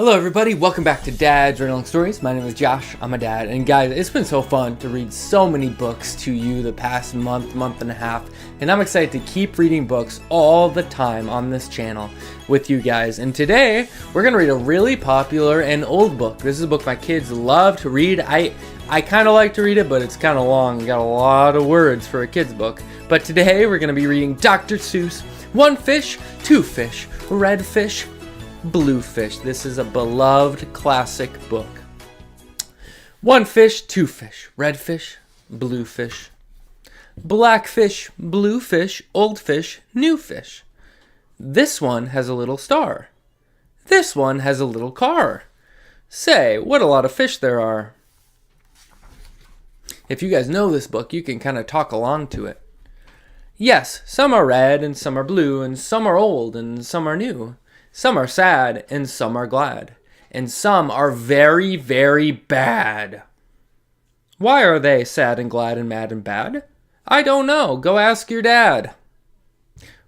Hello everybody, welcome back to Dad's Journaling Stories. My name is Josh, I'm a dad, and guys, it's been so fun to read so many books to you the past month and a half, and I'm excited to keep reading books all the time on this channel with you guys. And today, we're going to read a really popular and old book. This is a book my kids love to read. I kind of like to read it, but it's kind of long and got a lot of words for a kid's book. But today, we're going to be reading Dr. Seuss, One Fish, Two Fish, Red Fish, Blue Fish. This is a beloved classic book. One fish, two fish, red fish, blue fish, black fish, blue fish, old fish, new fish. This one has a little star. This one has a little car. Say, what a lot of fish there are. If you guys know this book, you can kind of talk along to it. Yes, some are red and some are blue and some are old and some are new. Some are sad, and some are glad, and some are very, very bad. Why are they sad and glad and mad and bad? I don't know. Go ask your dad.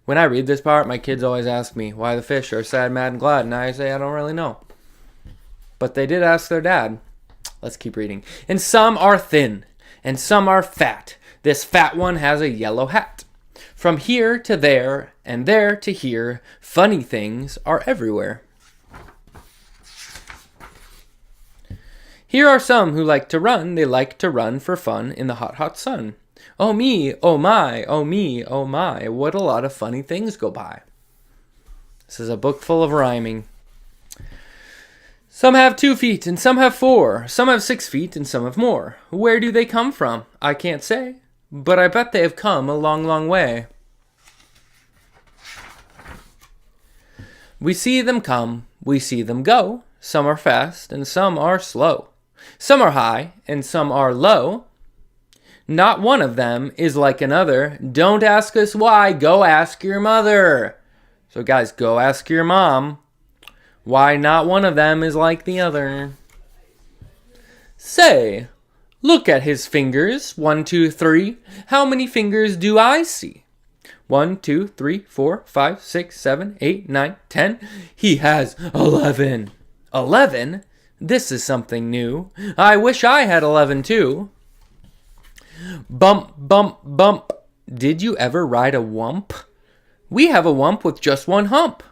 When I read this part, my kids always ask me why the fish are sad, mad, and glad, and I say I don't really know. But they did ask their dad. Let's keep reading. And some are thin, and some are fat. This fat one has a yellow hat. From here to there, and there to here, funny things are everywhere. Here are some who like to run. They like to run for fun in the hot, hot sun. Oh me, oh my, oh me, oh my, what a lot of funny things go by. This is a book full of rhyming. Some have 2 feet, and some have 4. Some have 6 feet, and some have more. Where do they come from? I can't say, but I bet they have come a long, long way. We see them come, we see them go. Some are fast, and some are slow. Some are high, and some are low. Not one of them is like another. Don't ask us why, go ask your mother. So guys, go ask your mom why not one of them is like the other. Say, look at his fingers. 1, 2, 3. How many fingers do I see? 1, 2, 3, 4, 5, 6, 7, 8, 9, 10. He has 11. 11? This is something new. I wish I had 11 too. Bump, bump, bump. Did you ever ride a wump? We have a wump with just 1 hump.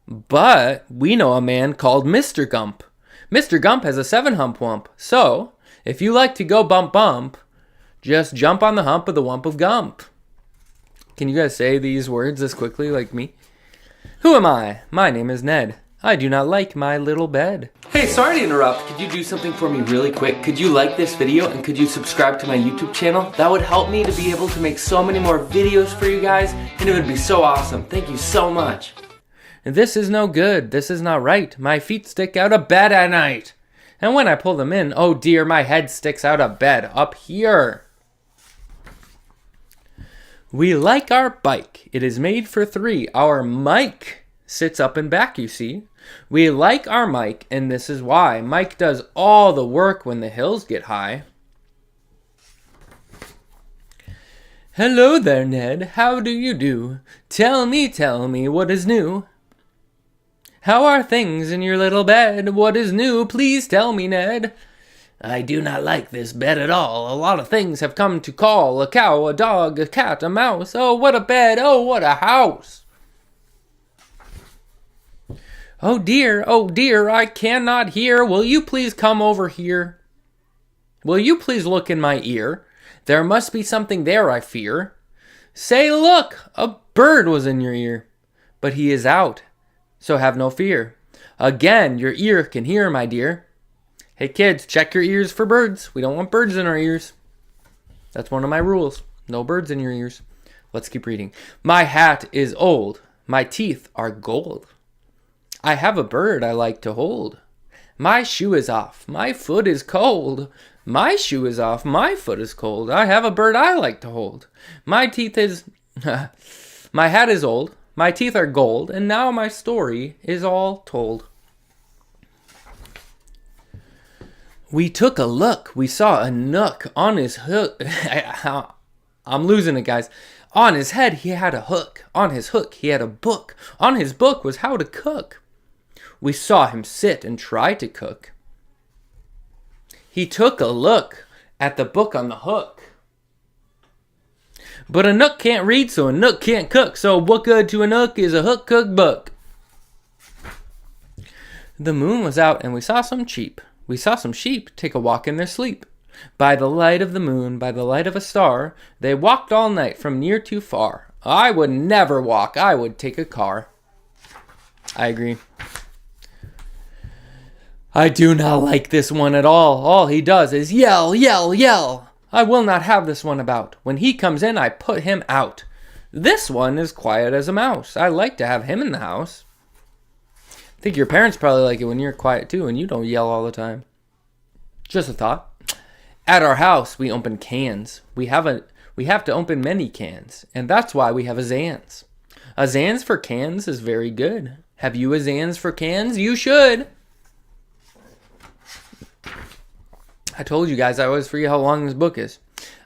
But we know a man called Mr. Gump. Mr. Gump has a 7-hump wump. So, if you like to go bump, bump, just jump on the hump of the wump of Gump. Can you guys say these words as quickly like me? Who am I? My name is Ned. I do not like my little bed. Hey, sorry to interrupt. Could you do something for me really quick? Could you like this video and could you subscribe to my YouTube channel? That would help me to be able to make so many more videos for you guys, and it would be so awesome. Thank you so much. This is no good. This is not right. My feet stick out of bed at night. And when I pull them in, oh dear, my head sticks out of bed up here. We like our bike. It is made for 3. Our mic sits up and back, you see. We like our mic, and this is why. Mike does all the work when the hills get high. Hello there, Ned. How do you do? Tell me, what is new? How are things in your little bed? What is new? Please tell me, Ned. I do not like this bed at all. A lot of things have come to call. A cow, a dog, a cat, a mouse. Oh, what a bed. Oh, what a house. Oh dear, I cannot hear. Will you please come over here? Will you please look in my ear? There must be something there, I fear. Say, look, a bird was in your ear. But he is out, so have no fear. Again, your ear can hear, my dear. Hey kids, check your ears for birds. We don't want birds in our ears. That's one of my rules. No birds in your ears. Let's keep reading. My hat is old. My teeth are gold. I have a bird I like to hold. My shoe is off. My foot is cold. My shoe is off. My foot is cold. I have a bird I like to hold. My teeth is... My hat is old. My teeth are gold. And now my story is all told. We took a look. We saw a nook on his hook. I'm losing it, guys. On his head, he had a hook. On his hook, he had a book. On his book was how to cook. we saw him sit and try to cook. He took a look at the book on the hook. But a nook can't read, so a nook can't cook. So what good to a nook is a hook cook book? The moon was out and we saw some sheep. We saw some sheep take a walk in their sleep. By the light of the moon, by the light of a star, they walked all night from near to far. I would never walk, I would take a car. I agree. I do not like this one at all. All he does is yell, yell, yell. I will not have this one about. When he comes in, I put him out. This one is quiet as a mouse. I like to have him in the house. I think your parents probably like it when you're quiet too and you don't yell all the time. Just a thought. At our house, we open cans. We have to open many cans, and that's why we have a Zans. A Zans for cans is very good. Have you a Zans for cans? You should. I told you guys I always forget how long this book is.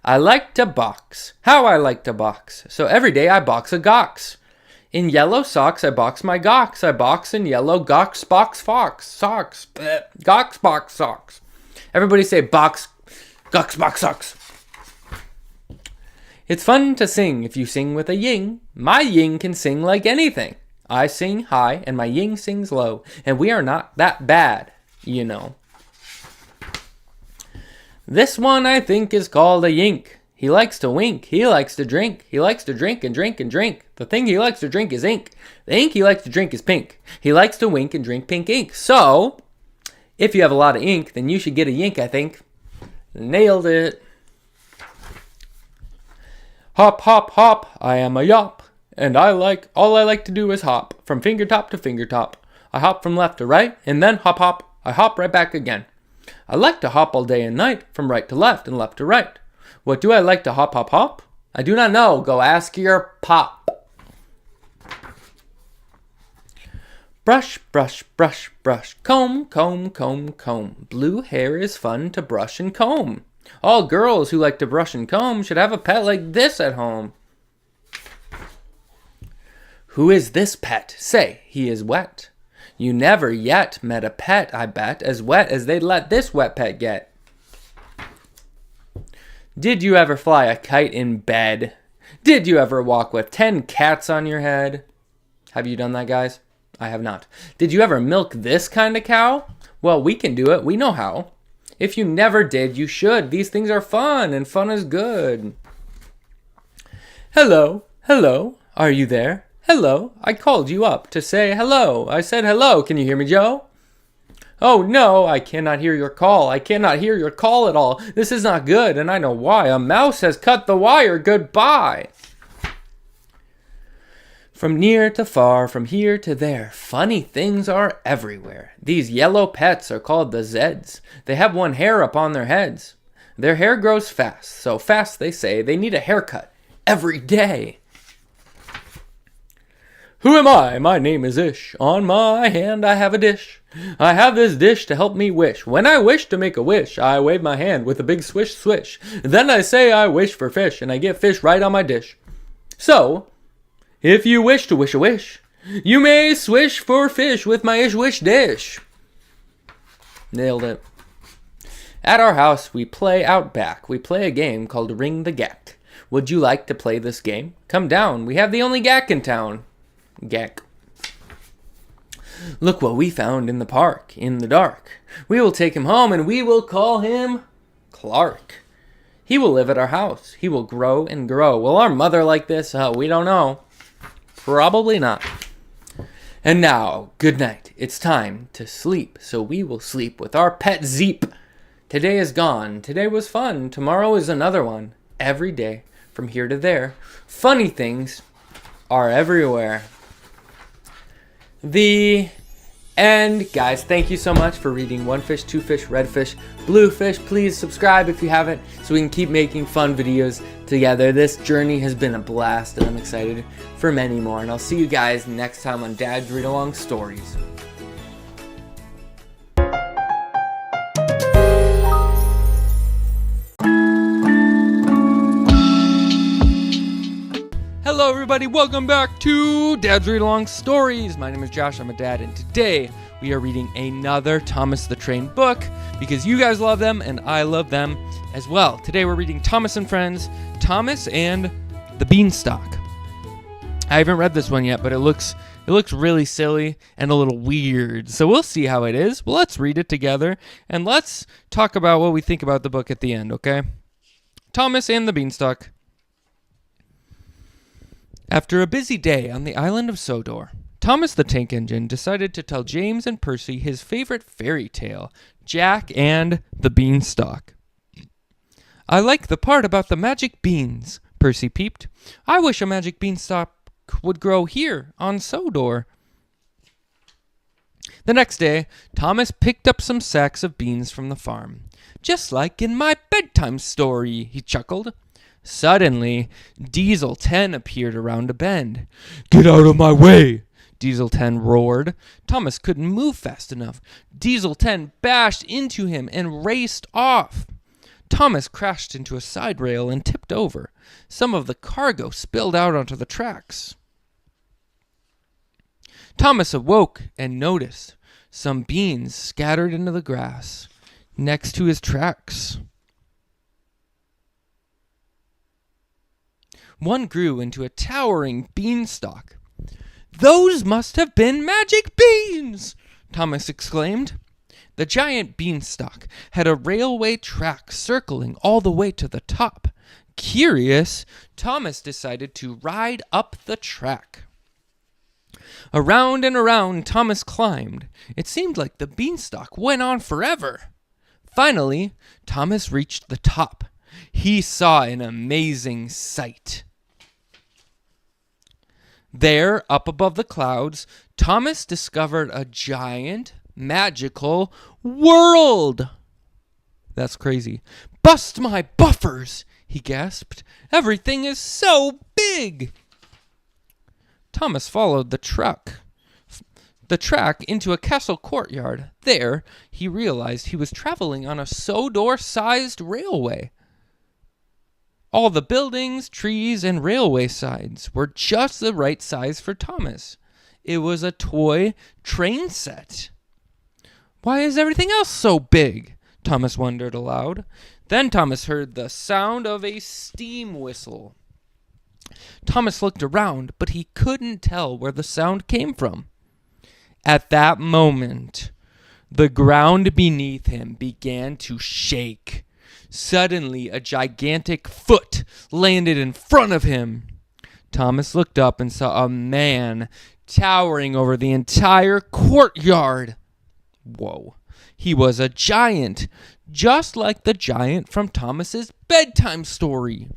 I like to box. How I like to box. So every day I box a gox. In yellow socks, I box my gox. I box in yellow gox, box, fox, socks. Gox, box, socks. Everybody say box, gox, box, socks. It's fun to sing if you sing with a ying. My ying can sing like anything. I sing high and my ying sings low. And we are not that bad, you know. This one I think is called a yink. He likes to wink. He likes to drink. He likes to drink and drink and drink. The thing he likes to drink is ink. The ink he likes to drink is pink. He likes to wink and drink pink ink. So, if you have a lot of ink, then you should get a yink, I think. Nailed it. Hop, hop, hop, I am a yop. And all I like to do is hop. From finger top to finger top. I hop from left to right, and then hop, hop. I hop right back again. I like to hop all day and night, from right to left and left to right. What do I like to hop, hop, hop? I do not know. Go ask your pop. Brush, brush, brush, brush. Comb, comb, comb, comb. Blue hair is fun to brush and comb. All girls who like to brush and comb should have a pet like this at home. Who is this pet? Say, he is wet. You never yet met a pet, I bet, as wet as they'd let this wet pet get. Did you ever fly a kite in bed? Did you ever walk with 10 cats on your head? Have you done that, guys? I have not. Did you ever milk this kind of cow? Well, we can do it. We know how. If you never did, you should. These things are fun, and fun is good. Hello, hello, are you there? Hello, I called you up to say hello. I said hello, can you hear me, Joe? Oh no, I cannot hear your call. I cannot hear your call at all. This is not good, and I know why. A mouse has cut the wire. Goodbye. From near to far, from here to there, funny things are everywhere. These yellow pets are called the Zeds. They have one hair upon their heads. Their hair grows fast, so fast they say they need a haircut every day. Who am I? My name is Ish. On my hand I have a dish. I have this dish to help me wish. When I wish to make a wish, I wave my hand with a big swish swish. Then I say I wish for fish, and I get fish right on my dish. So, if you wish to wish a wish, you may swish for fish with my Ish Wish dish. Nailed it. At our house, we play out back. We play a game called Ring the Gack. Would you like to play this game? Come down. We have the only gack in town. Gack. Look what we found in the park, in the dark. We will take him home and we will call him Clark. He will live at our house. He will grow and grow. Will our mother like this? We don't know. Probably not. And now, good night. It's time to sleep. So we will sleep with our pet Zeep. Today is gone. Today was fun. Tomorrow is another one. Every day, from here to there. Funny things are everywhere. The end. Guys, thank you so much for reading One Fish, Two Fish, Red Fish, Blue Fish. Please subscribe if you haven't so we can keep making fun videos together. This journey has been a blast and I'm excited for many more. And I'll see you guys next time on Dad's Read Along Stories. Hello everybody. everybody, welcome back to Dad's Read Along Stories. My name is Josh, I'm a dad, and today we are reading another Thomas the Train book because you guys love them and I love them as well. Today we're reading Thomas and Friends, Thomas and the Beanstalk. I haven't read this one yet, but it looks really silly and a little weird, so we'll see how it is. Well, let's read it together and let's talk about what we think about the book at the end, okay? Thomas and the Beanstalk. After a busy day on the island of Sodor, Thomas the Tank Engine decided to tell James and Percy his favorite fairy tale, Jack and the Beanstalk. "I like the part about the magic beans," Percy peeped. "I wish a magic beanstalk would grow here on Sodor." The next day, Thomas picked up some sacks of beans from the farm. "Just like in my bedtime story," he chuckled. Suddenly, Diesel 10 appeared around a bend. "Get out of my way!" Diesel 10 roared. Thomas couldn't move fast enough. Diesel 10 bashed into him and raced off. Thomas crashed into a side rail and tipped over. Some of the cargo spilled out onto the tracks. Thomas awoke and noticed some beans scattered into the grass next to his tracks. One grew into a towering beanstalk. "Those must have been magic beans!" Thomas exclaimed. The giant beanstalk had a railway track circling all the way to the top. Curious, Thomas decided to ride up the track. Around and around Thomas climbed. It seemed like the beanstalk went on forever. Finally, Thomas reached the top. He saw an amazing sight. There, up above the clouds, Thomas discovered a giant, magical world. That's crazy. "Bust my buffers," he gasped. "Everything is so big." Thomas followed the track into a castle courtyard. There, he realized he was traveling on a Sodor-sized railway. All the buildings, trees, and railway signs were just the right size for Thomas. It was a toy train set. "Why is everything else so big?" Thomas wondered aloud. Then Thomas heard the sound of a steam whistle. Thomas looked around, but he couldn't tell where the sound came from. At that moment, the ground beneath him began to shake. Suddenly, a gigantic foot landed in front of him. Thomas looked up and saw a man towering over the entire courtyard. Whoa. He was a giant, just like the giant from Thomas's bedtime story.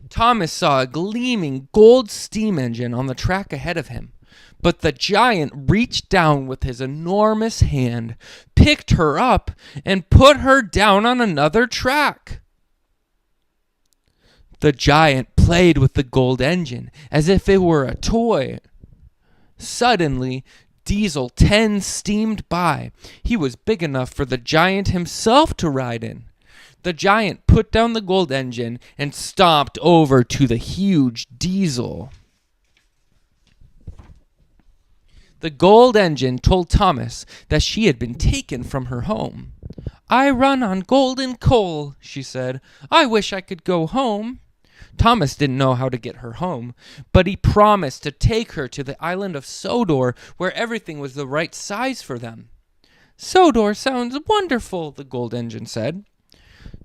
Thomas saw a gleaming gold steam engine on the track ahead of him. But the giant reached down with his enormous hand, picked her up, and put her down on another track. The giant played with the gold engine as if it were a toy. Suddenly, Diesel 10 steamed by. He was big enough for the giant himself to ride in. The giant put down the gold engine and stomped over to the huge Diesel. The gold engine told Thomas that she had been taken from her home. "I run on golden coal," she said. "I wish I could go home." Thomas didn't know how to get her home, but he promised to take her to the island of Sodor, where everything was the right size for them. "Sodor sounds wonderful," the gold engine said.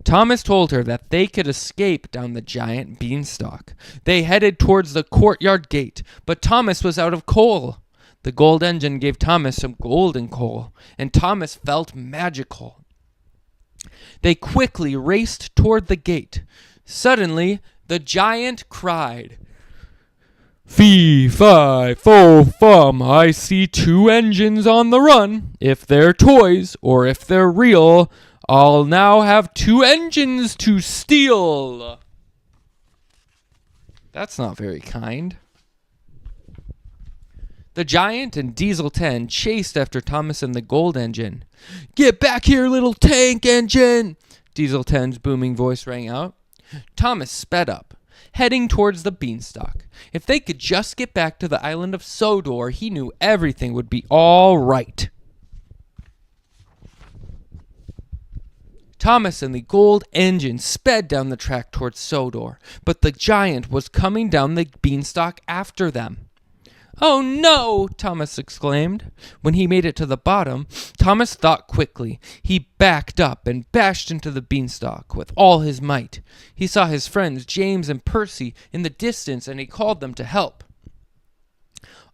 Thomas told her that they could escape down the giant beanstalk. They headed towards the courtyard gate, but Thomas was out of coal. The gold engine gave Thomas some golden coal, and Thomas felt magical. They quickly raced toward the gate. Suddenly, the giant cried, "Fee, fi, fo, fum, I see two engines on the run. If they're toys or if they're real, I'll now have two engines to steal." That's not very kind. The giant and Diesel 10 chased after Thomas and the gold engine. "Get back here, little tank engine!" Diesel 10's booming voice rang out. Thomas sped up, heading towards the beanstalk. If they could just get back to the island of Sodor, he knew everything would be all right. Thomas and the gold engine sped down the track towards Sodor, but the giant was coming down the beanstalk after them. "Oh no!" Thomas exclaimed. When he made it to the bottom, Thomas thought quickly. He backed up and bashed into the beanstalk with all his might. He saw his friends James and Percy in the distance, and he called them to help.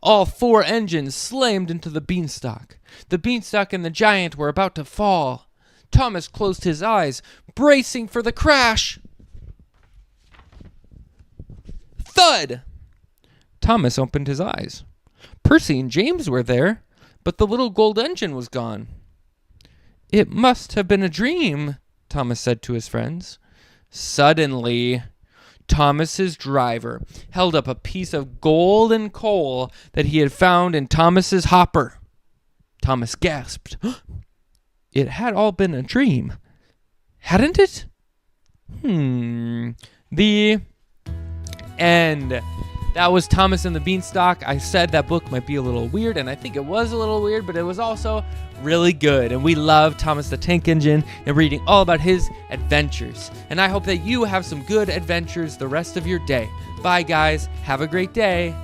All 4 engines slammed into the beanstalk. The beanstalk and the giant were about to fall. Thomas closed his eyes, bracing for the crash. Thud! Thomas opened his eyes. Percy and James were there, but the little gold engine was gone. "It must have been a dream," Thomas said to his friends. Suddenly, Thomas's driver held up a piece of golden coal that he had found in Thomas's hopper. Thomas gasped. It had all been a dream, hadn't it? The end. That was Thomas and the Beanstalk. I said that book might be a little weird, and I think it was a little weird, but it was also really good. And we love Thomas the Tank Engine and reading all about his adventures. And I hope that you have some good adventures the rest of your day. Bye, guys. Have a great day.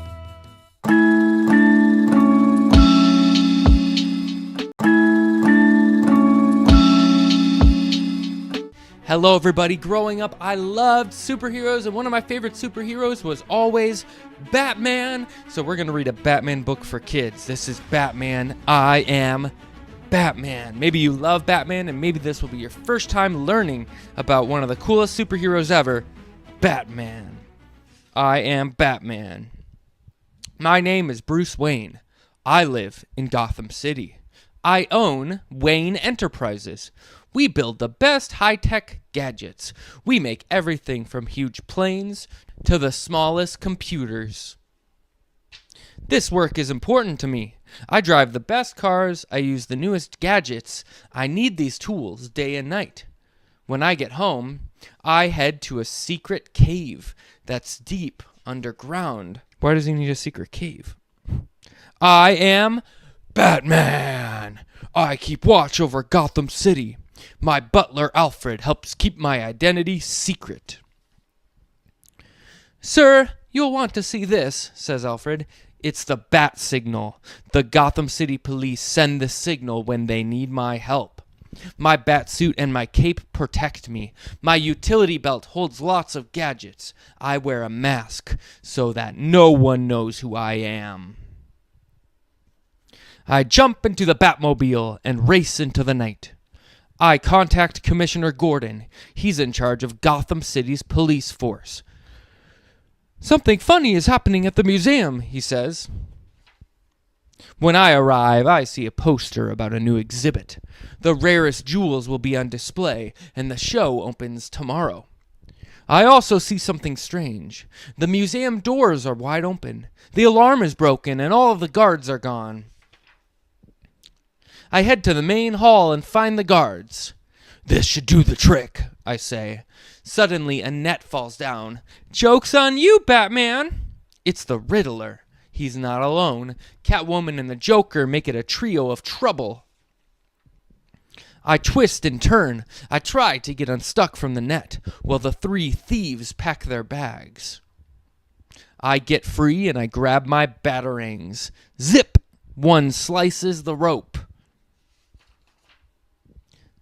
Hello everybody. Growing up, I loved superheroes, and one of my favorite superheroes was always Batman. So we're going to read a Batman book for kids. This is Batman. I Am Batman. Maybe you love Batman, and maybe this will be your first time learning about one of the coolest superheroes ever, Batman. I am Batman. My name is Bruce Wayne. I live in Gotham City. I own Wayne Enterprises. We build the best high-tech gadgets. We make everything from huge planes to the smallest computers. This work is important to me. I drive the best cars. I use the newest gadgets. I need these tools day and night. When I get home, I head to a secret cave that's deep underground. Why does he need a secret cave? I am Batman. I keep watch over Gotham City. My butler, Alfred, helps keep my identity secret. "Sir, you'll want to see this," says Alfred. "It's the bat signal. The Gotham City police send the signal when they need my help. My bat suit and my cape protect me. My utility belt holds lots of gadgets. I wear a mask so that no one knows who I am. I jump into the Batmobile and race into the night. I contact Commissioner Gordon. He's in charge of Gotham City's police force. Something funny is happening at the museum, he says. When I arrive, I see a poster about a new exhibit. The rarest jewels will be on display, and the show opens tomorrow. I also see something strange. The museum doors are wide open. The alarm is broken, and all of the guards are gone. I head to the main hall and find the guards. This should do the trick, I say. Suddenly, a net falls down. Joke's on you, Batman! It's the Riddler. He's not alone. Catwoman and the Joker make it a trio of trouble. I twist and turn. I try to get unstuck from the net, while the three thieves pack their bags. I get free and I grab my batarangs. Zip! One slices the rope.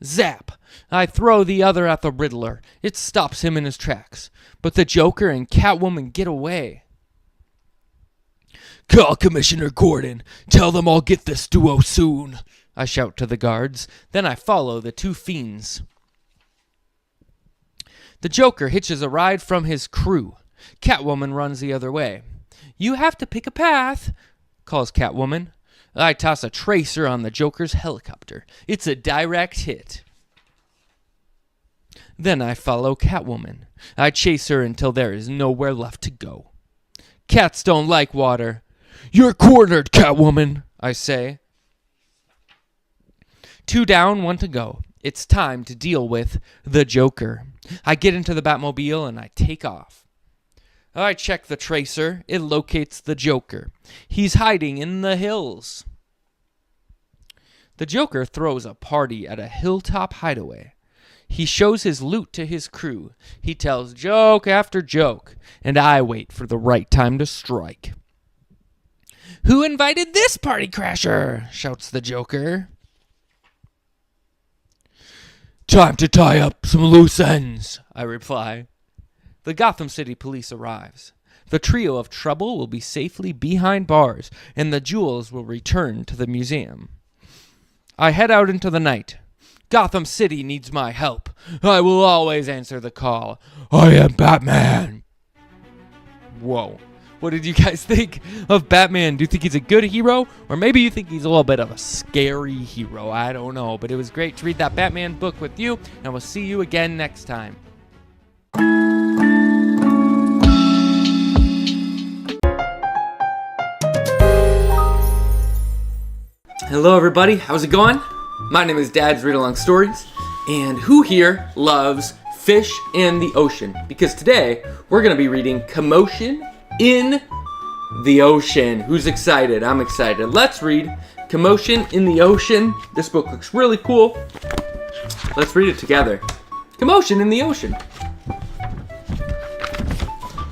Zap! I throw the other at the Riddler. It stops him in his tracks. But the Joker and Catwoman get away. Call Commissioner Gordon. Tell them I'll get this duo soon, I shout to the guards. Then I follow the two fiends. The Joker hitches a ride from his crew. Catwoman runs the other way. You have to pick a path, calls Catwoman. I toss a tracer on the Joker's helicopter. It's a direct hit. Then I follow Catwoman. I chase her until there is nowhere left to go. Cats don't like water. You're cornered, Catwoman, I say. 2 down, 1 to go. It's time to deal with the Joker. I get into the Batmobile and I take off. I check the tracer. It locates the Joker. He's hiding in the hills. The Joker throws a party at a hilltop hideaway. He shows his loot to his crew. He tells joke after joke, and I wait for the right time to strike. "Who invited this party crasher?" shouts the Joker. "Time to tie up some loose ends," I reply. The Gotham City police arrives. The trio of trouble will be safely behind bars, and the jewels will return to the museum. I head out into the night. Gotham City needs my help. I will always answer the call. I am Batman. Whoa. What did you guys think of Batman? Do you think he's a good hero? Or maybe you think he's a little bit of a scary hero? I don't know. But it was great to read that Batman book with you. And we'll see you again next time. Hello everybody, how's it going? My name is Dad's Read Along Stories, and who here loves fish and the ocean? Because today, we're going to be reading Commotion in the Ocean. Who's excited? I'm excited. Let's read Commotion in the Ocean. This book looks really cool. Let's read it together. Commotion in the Ocean.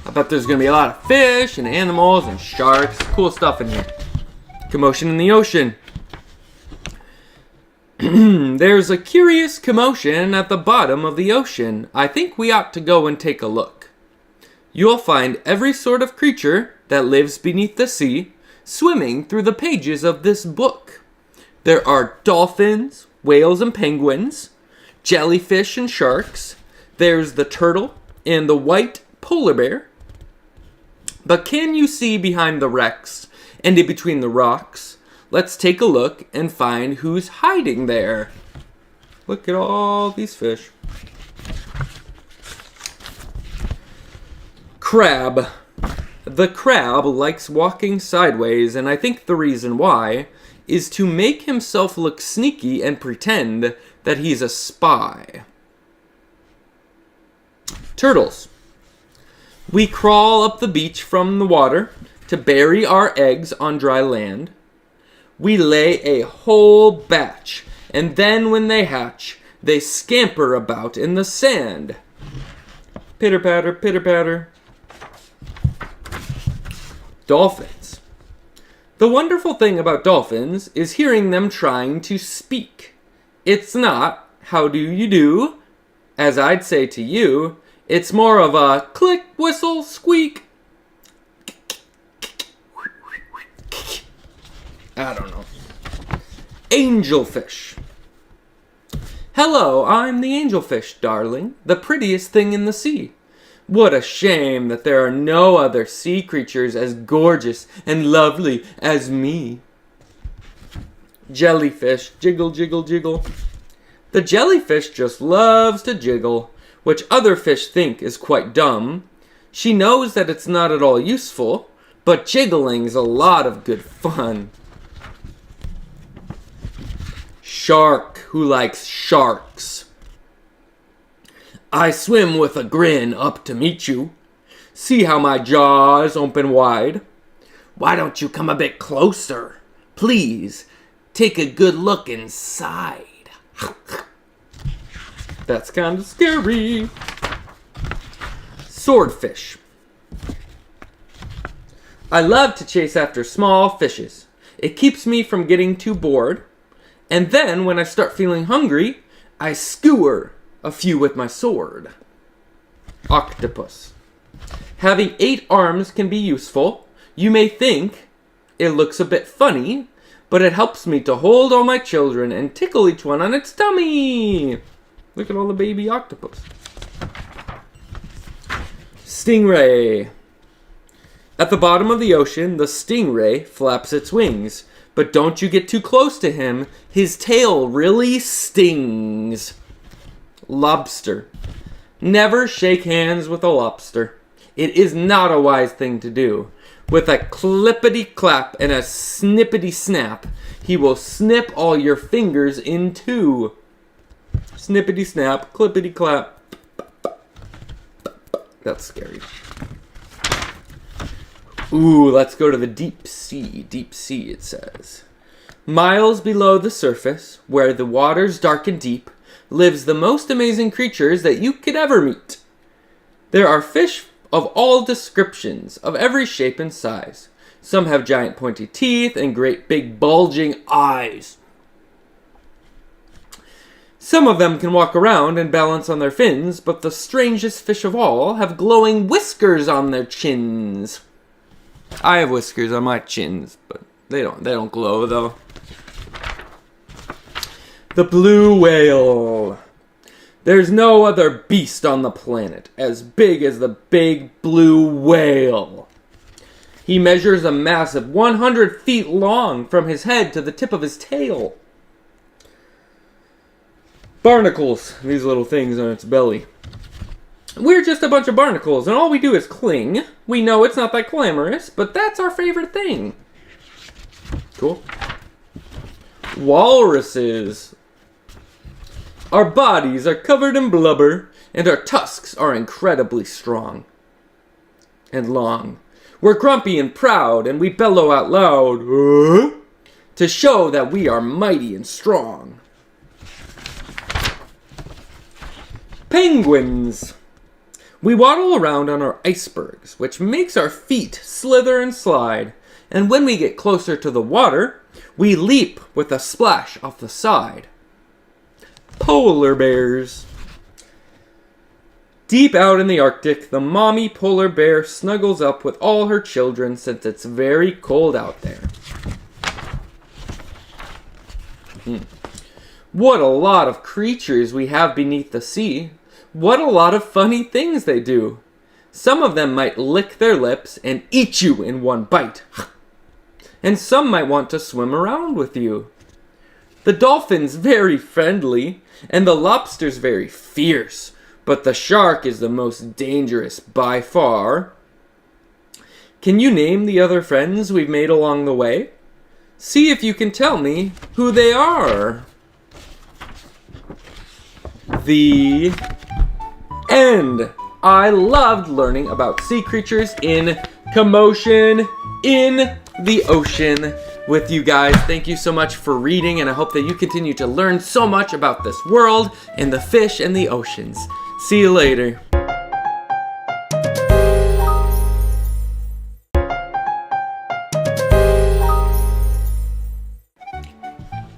I bet there's going to be a lot of fish and animals and sharks. Cool stuff in here. Commotion in the Ocean. There's a curious commotion at the bottom of the ocean. I think we ought to go and take a look. You'll find every sort of creature that lives beneath the sea swimming through the pages of this book. There are dolphins, whales and penguins, jellyfish and sharks. There's the turtle and the white polar bear. But can you see behind the wrecks and in between the rocks? Let's take a look and find who's hiding there. Look at all these fish. Crab. The crab likes walking sideways, and I think the reason why is to make himself look sneaky and pretend that he's a spy. Turtles. We crawl up the beach from the water to bury our eggs on dry land. We lay a whole batch, and then when they hatch, they scamper about in the sand. Pitter-patter, pitter-patter. Dolphins. The wonderful thing about dolphins is hearing them trying to speak. It's not, "How do you do?" as I'd say to you. It's more of a click, whistle, squeak. I don't know. Angelfish. Hello, I'm the angelfish, darling, the prettiest thing in the sea. What a shame that there are no other sea creatures as gorgeous and lovely as me. Jellyfish. Jiggle, jiggle, jiggle. The jellyfish just loves to jiggle, which other fish think is quite dumb. She knows that it's not at all useful, but jiggling's a lot of good fun. Shark. Who likes sharks? I swim with a grin up to meet you. See how my jaws open wide? Why don't you come a bit closer? Please, take a good look inside. That's kind of scary. Swordfish. I love to chase after small fishes. It keeps me from getting too bored. And then, when I start feeling hungry, I skewer a few with my sword. Octopus. Having 8 arms can be useful. You may think it looks a bit funny, but it helps me to hold all my children and tickle each one on its tummy. Look at all the baby octopus. Stingray. At the bottom of the ocean, the stingray flaps its wings. But don't you get too close to him. His tail really stings. Lobster. Never shake hands with a lobster. It is not a wise thing to do. With a clippity-clap and a snippity-snap, he will snip all your fingers in two. Snippity snap, clippity clap. That's scary. Ooh, let's go to the deep sea. Deep sea, it says. Miles below the surface, where the waters dark and deep, lives the most amazing creatures that you could ever meet. There are fish of all descriptions, of every shape and size. Some have giant pointy teeth and great big bulging eyes. Some of them can walk around and balance on their fins, but the strangest fish of all have glowing whiskers on their chins. I have whiskers on my chins, but they don't glow though. The blue whale. There's no other beast on the planet as big as the big blue whale. He measures a massive 100 feet long from his head to the tip of his tail. Barnacles, these little things on its belly. We're just a bunch of barnacles, and all we do is cling. We know it's not that glamorous, but that's our favorite thing. Cool. Walruses. Our bodies are covered in blubber, and our tusks are incredibly strong and long. We're grumpy and proud, and we bellow out loud, to show that we are mighty and strong. Penguins. We waddle around on our icebergs, which makes our feet slither and slide. And when we get closer to the water, we leap with a splash off the side. Polar bears. Deep out in the Arctic, the mommy polar bear snuggles up with all her children since it's very cold out there. What a lot of creatures we have beneath the sea. What a lot of funny things they do. Some of them might lick their lips and eat you in one bite. And some might want to swim around with you. The dolphin's very friendly, and the lobster's very fierce, but the shark is the most dangerous by far. Can you name the other friends we've made along the way? See if you can tell me who they are. The end. I loved learning about sea creatures in commotion in the ocean with you guys. Thank you so much for reading, and I hope that you continue to learn so much about this world and the fish and the oceans. See you later.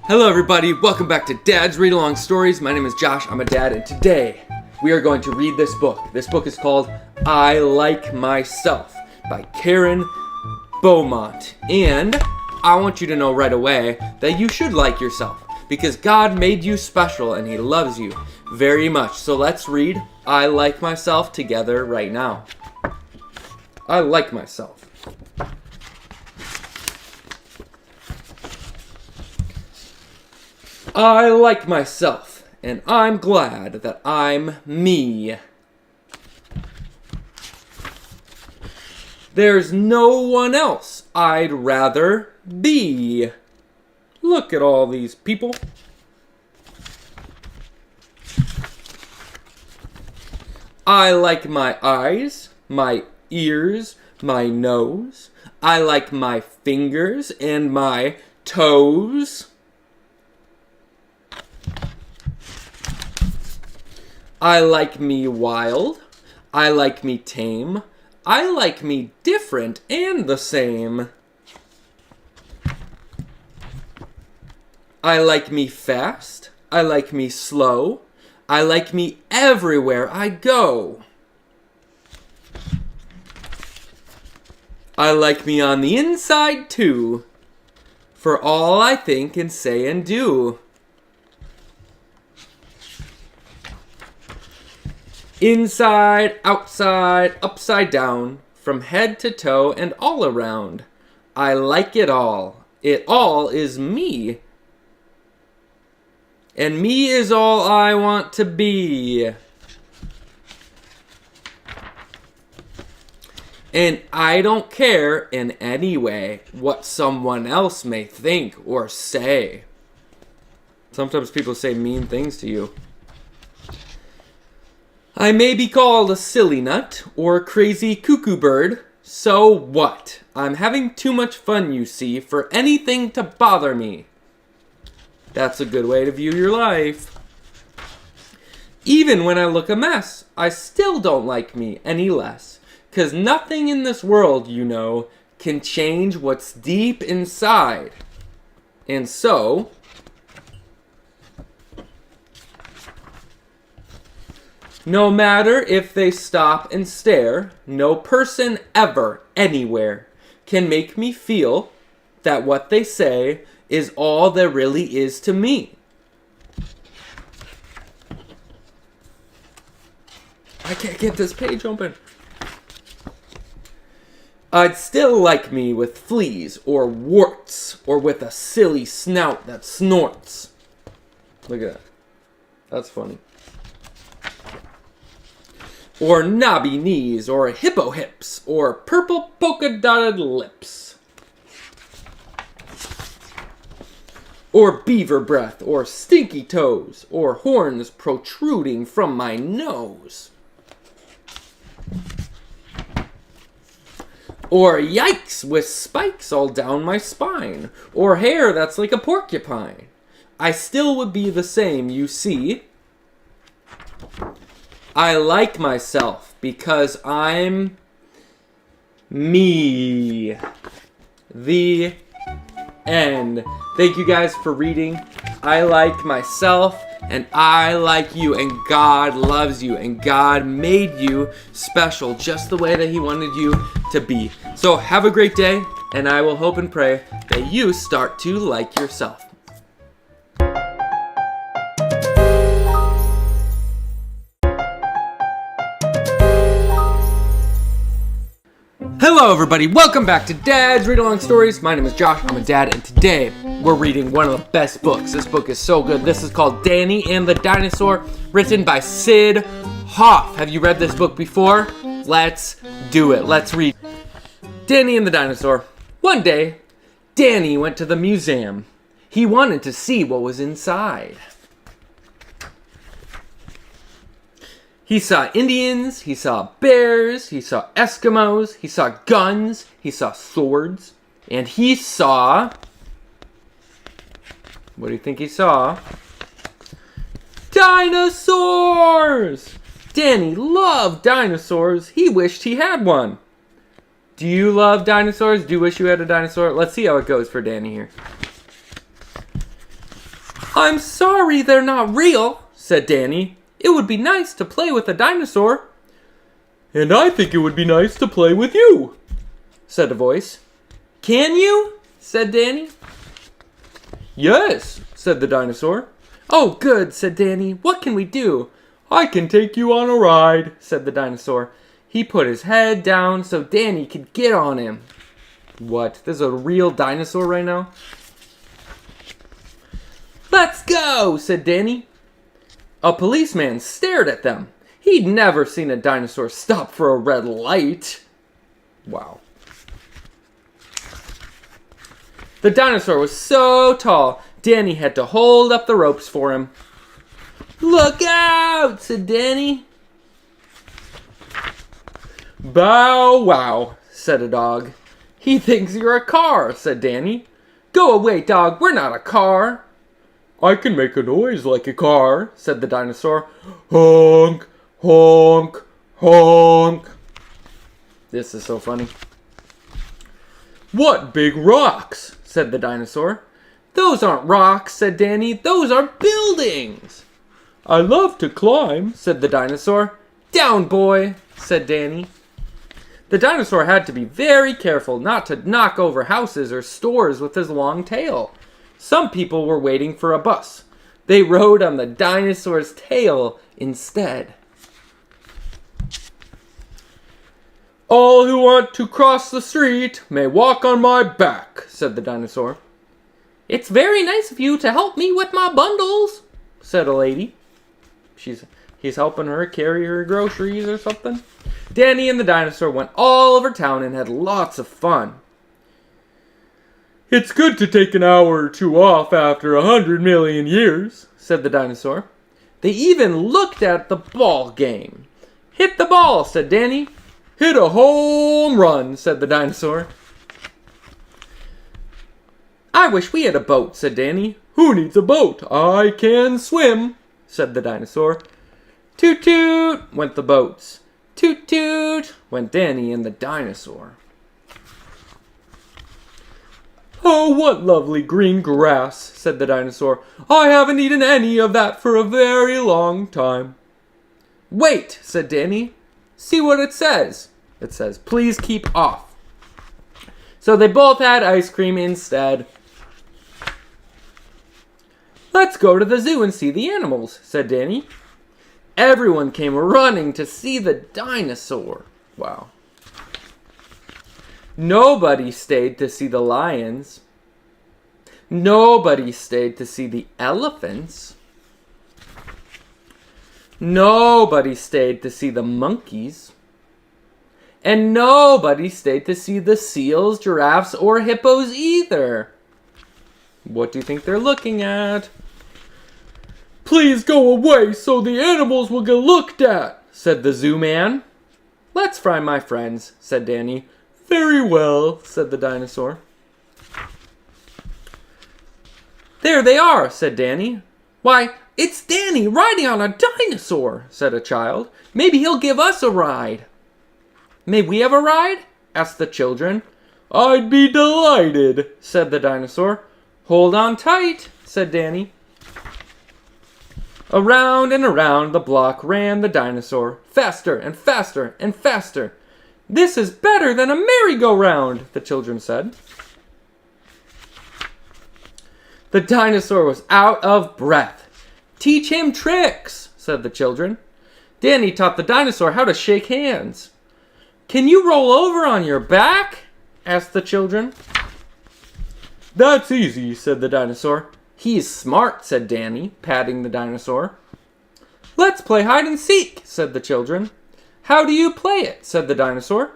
Hello everybody, welcome back to Dad's Read Along Stories. My name is Josh, I'm a dad, and today we are going to read this book. This book is called I Like Myself by Karen Beaumont. And I want you to know right away that you should like yourself because God made you special and He loves you very much. So let's read I Like Myself together right now. I like myself. I like myself, and I'm glad that I'm me. There's no one else I'd rather be. Look at all these people. I like my eyes, my ears, my nose. I like my fingers and my toes. I like me wild. I like me tame. I like me different and the same. I like me fast. I like me slow. I like me everywhere I go. I like me on the inside too, for all I think and say and do. Inside, outside, upside down, from head to toe and all around. I like it all. It all is me. And me is all I want to be. And I don't care in any way what someone else may think or say. Sometimes people say mean things to you. I may be called a silly nut or a crazy cuckoo bird. So what? I'm having too much fun, you see, for anything to bother me. That's a good way to view your life. Even when I look a mess, I still don't like me any less. 'Cause nothing in this world, you know, can change what's deep inside. And so, no matter if they stop and stare, no person ever, anywhere, can make me feel that what they say is all there really is to me. I can't get this page open. I'd still like me with fleas or warts or with a silly snout that snorts. Look at that. That's funny. Or knobby knees or hippo hips or purple polka-dotted lips. Or beaver breath or stinky toes or horns protruding from my nose. Or yikes with spikes all down my spine. Or hair that's like a porcupine. I still would be the same, you see. I like myself because I'm me. The end. Thank you guys for reading. I like myself and I like you, and God loves you, and God made you special just the way that He wanted you to be. So have a great day, and I will hope and pray that you start to like yourself. Hello everybody, welcome back to Dad's Read Along Stories. My name is Josh, I'm a dad, and today we're reading one of the best books. This book is so good. This is called Danny and the Dinosaur, written by Sid Hoff. Have you read this book before? Let's do it. Let's read. Danny and the Dinosaur. One day, Danny went to the museum. He wanted to see what was inside. He saw Indians, he saw bears, he saw Eskimos, he saw guns, he saw swords, and he saw... What do you think he saw? Dinosaurs! Danny loved dinosaurs. He wished he had one. Do you love dinosaurs? Do you wish you had a dinosaur? Let's see how it goes for Danny here. I'm sorry they're not real, said Danny. It would be nice to play with a dinosaur. And I think it would be nice to play with you, said a voice. Can you? Said Danny. Yes, said the dinosaur. Oh, good, said Danny. What can we do? I can take you on a ride, said the dinosaur. He put his head down so Danny could get on him. What? There's a real dinosaur right now? Let's go, said Danny. A policeman stared at them. He'd never seen a dinosaur stop for a red light. Wow. The dinosaur was so tall, Danny had to hold up the ropes for him. Look out, said Danny. Bow wow, said a dog. He thinks you're a car, said Danny. Go away, dog, we're not a car. I can make a noise like a car, said the dinosaur. Honk, honk, honk. This is so funny. What big rocks, said the dinosaur. Those aren't rocks, said Danny. Those are buildings. I love to climb, said the dinosaur. Down, boy, said Danny. The dinosaur had to be very careful not to knock over houses or stores with his long tail. Some people were waiting for a bus. They rode on the dinosaur's tail instead. All who want to cross the street may walk on my back, said the dinosaur. It's very nice of you to help me with my bundles, said a lady. He's helping her carry her groceries or something. Danny and the dinosaur went all over town and had lots of fun. It's good to take an hour or two off after 100 million years, said the dinosaur. They even looked at the ball game. Hit the ball, said Danny. Hit a home run, said the dinosaur. I wish we had a boat, said Danny. Who needs a boat? I can swim, said the dinosaur. Toot toot went the boats. Toot toot went Danny and the dinosaur. Oh, what lovely green grass, said the dinosaur. I haven't eaten any of that for a very long time. Wait, said Danny. See what it says. It says, please keep off. So they both had ice cream instead. Let's go to the zoo and see the animals, said Danny. Everyone came running to see the dinosaur. Wow. Nobody stayed to see the lions. Nobody stayed to see the elephants. Nobody stayed to see the monkeys. And nobody stayed to see the seals, giraffes, or hippos either. What do you think they're looking at? Please go away so the animals will get looked at, said the zoo man. Let's fry my friends, said Danny. Very well, said the dinosaur. There they are, said Danny. Why, it's Danny riding on a dinosaur, said a child. Maybe he'll give us a ride. May we have a ride? Asked the children. I'd be delighted, said the dinosaur. Hold on tight, said Danny. Around and around the block ran the dinosaur, faster and faster and faster. This is better than a merry-go-round, the children said. The dinosaur was out of breath. Teach him tricks, said the children. Danny taught the dinosaur how to shake hands. Can you roll over on your back? Asked the children. That's easy, said the dinosaur. He's smart, said Danny, patting the dinosaur. Let's play hide and seek, said the children. How do you play it? Said the dinosaur.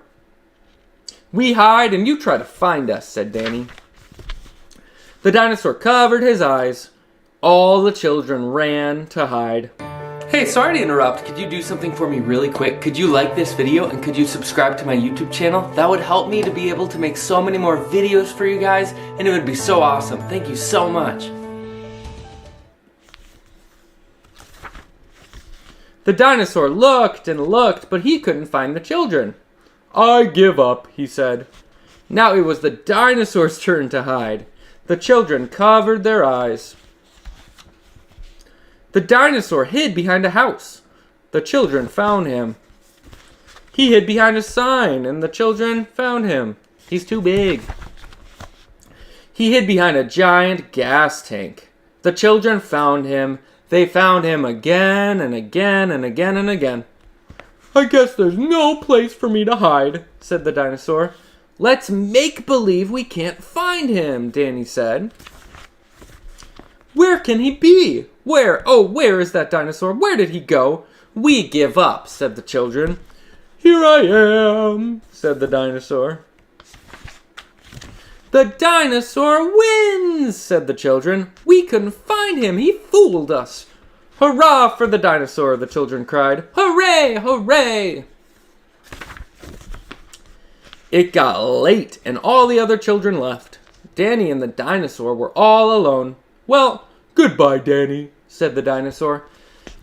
We hide and you try to find us, said Danny. The dinosaur covered his eyes. All the children ran to hide. Hey, sorry to interrupt. Could you do something for me really quick? Could you like this video and could you subscribe to my YouTube channel? That would help me to be able to make so many more videos for you guys and it would be so awesome. Thank you so much. The dinosaur looked and looked, but he couldn't find the children. I give up, he said. Now it was the dinosaur's turn to hide. The children covered their eyes. The dinosaur hid behind a house. The children found him. He hid behind a sign, and the children found him. He's too big. He hid behind a giant gas tank. The children found him. They found him again and again and again and again. I guess there's no place for me to hide, said the dinosaur. Let's make believe we can't find him, Danny said. Where can he be? Where? Oh, where is that dinosaur? Where did he go? We give up, said the children. Here I am, said the dinosaur. The dinosaur wins, said the children. We couldn't find him. He fooled us. Hurrah for the dinosaur, the children cried. Hooray, hooray. It got late and all the other children left. Danny and the dinosaur were all alone. Well, goodbye, Danny, said the dinosaur.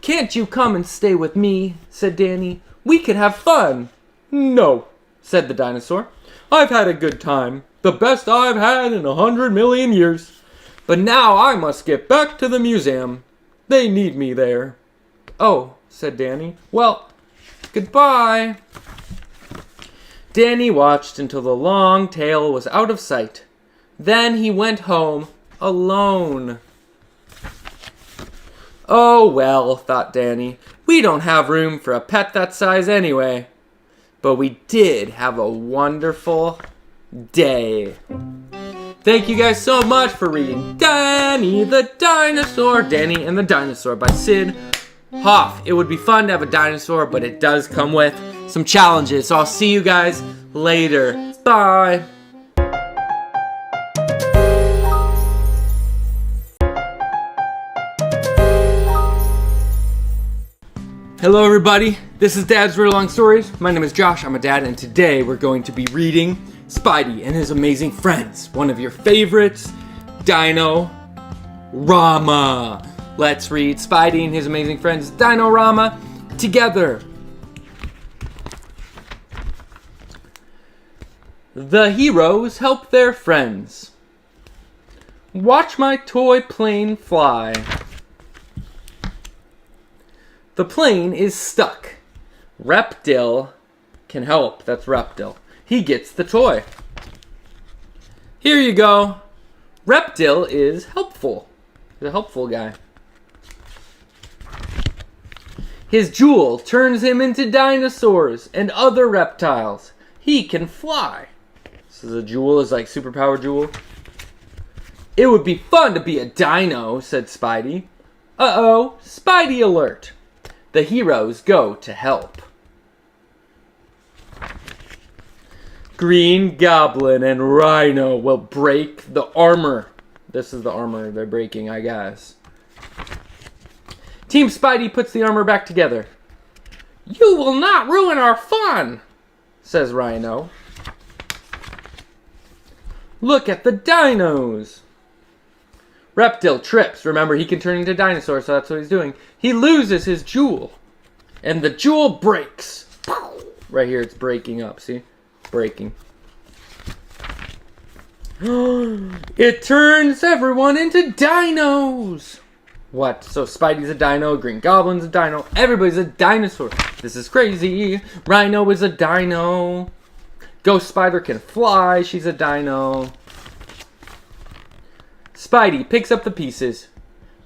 Can't you come and stay with me, said Danny. We could have fun. No, said the dinosaur. I've had a good time. The best I've had in 100 million years. But now I must get back to the museum. They need me there. Oh, said Danny. Well, goodbye. Danny watched until the long tail was out of sight. Then he went home alone. Oh well, thought Danny. We don't have room for a pet that size anyway. But we did have a wonderful day. Thank you guys so much for reading Danny the Dinosaur. Danny and the Dinosaur by Sid Hoff. It would be fun to have a dinosaur, but it does come with some challenges. So I'll see you guys later. Bye. Hello everybody, this is Dad's Read Along Stories. My name is Josh, I'm a dad, and today we're going to be reading Spidey and His Amazing Friends, one of your favorites, Dino-Rama. Let's read Spidey and His Amazing Friends, Dino-Rama, together. The heroes help their friends. Watch my toy plane fly. The plane is stuck. Reptil can help. That's Reptil. He gets the toy. Here you go. Reptil is helpful. He's a helpful guy. His jewel turns him into dinosaurs and other reptiles. He can fly. So the jewel is like superpower jewel. It would be fun to be a dino, said Spidey. Uh-oh, Spidey alert. The heroes go to help. Green Goblin and Rhino will break the armor. This is the armor they're breaking, I guess. Team Spidey puts the armor back together. You will not ruin our fun, says Rhino. Look at the dinos. Reptil trips. Remember, he can turn into dinosaurs, so that's what he's doing. He loses his jewel. And the jewel breaks. Right here, it's breaking up. See? Breaking. It turns everyone into dinos. What? So Spidey's a dino, Green Goblin's a dino, everybody's a dinosaur. This is crazy. Rhino is a dino. Ghost Spider can fly. She's a dino. Spidey picks up the pieces,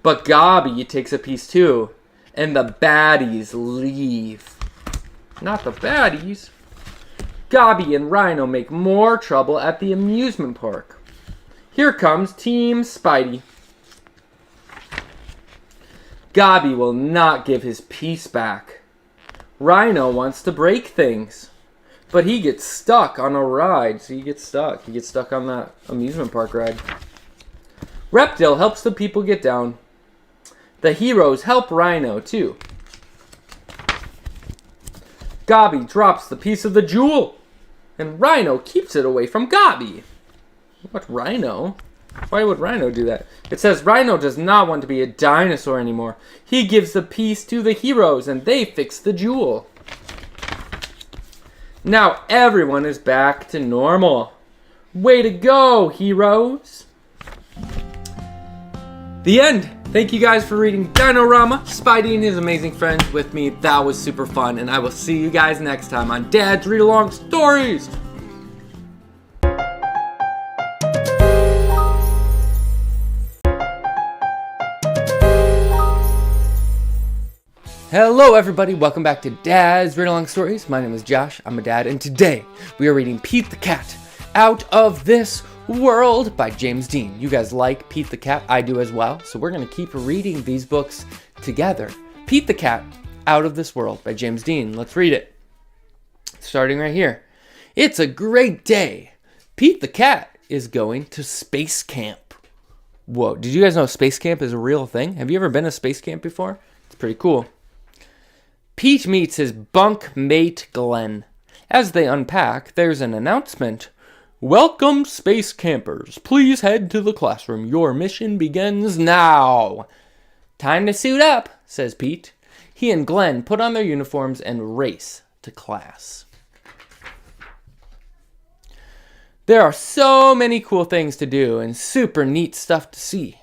but Gobby takes a piece too, and the baddies leave. Not the baddies. Gobby and Rhino make more trouble at the amusement park. Here comes Team Spidey. Gobby will not give his piece back. Rhino wants to break things, but he gets stuck on a ride. So he gets stuck. He gets stuck on that amusement park ride. Reptil helps the people get down. The heroes help Rhino too. Gobby drops the piece of the jewel, and Rhino keeps it away from Gobby. What, Rhino? Why would Rhino do that? It says Rhino does not want to be a dinosaur anymore. He gives the piece to the heroes, and they fix the jewel. Now everyone is back to normal. Way to go, heroes! The end. Thank you guys for reading Dino-Rama, Spidey and His Amazing Friends with me. That was super fun, and I will see you guys next time on Dad's Read Along Stories. Hello everybody, welcome back to Dad's Read Along Stories. My name is Josh, I'm a dad, and today we are reading Pete the Cat, Out of This World by James Dean. You guys like Pete the Cat? I do as well. So we're going to keep reading these books together. Pete the Cat, Out of This World by James Dean. Let's read it. Starting right here. It's a great day. Pete the Cat is going to space camp. Whoa, did you guys know space camp is a real thing? Have you ever been to space camp before? It's pretty cool. Pete meets his bunk mate Glenn. As they unpack, there's an announcement. Welcome, space campers. Please head to the classroom. Your mission begins now. Time to suit up, says Pete. He and Glenn put on their uniforms and race to class. There are so many cool things to do and super neat stuff to see.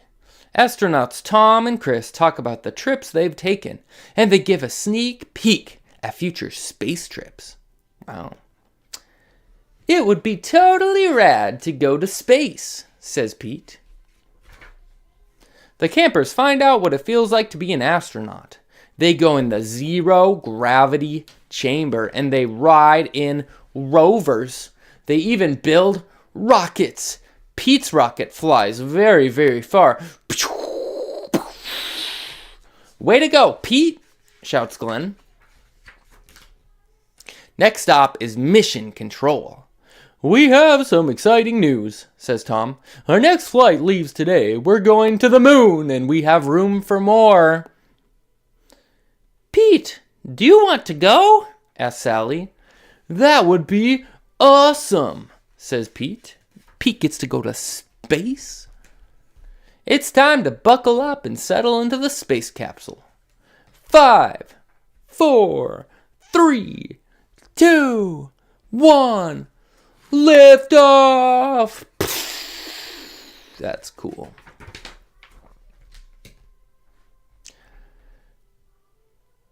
Astronauts Tom and Chris talk about the trips they've taken, and they give a sneak peek at future space trips. Wow. It would be totally rad to go to space, says Pete. The campers find out what it feels like to be an astronaut. They go in the zero gravity chamber and they ride in rovers. They even build rockets. Pete's rocket flies very, very far. Way to go, Pete, shouts Glenn. Next stop is Mission Control. We have some exciting news, says Tom. Our next flight leaves today. We're going to the moon, and we have room for more. Pete, Do you want to go? Asked Sally. That would be awesome, says Pete. Pete gets to go to space. It's time to buckle up and settle into the space capsule. 5, 4, 3, 2, 1. Lift off! That's cool.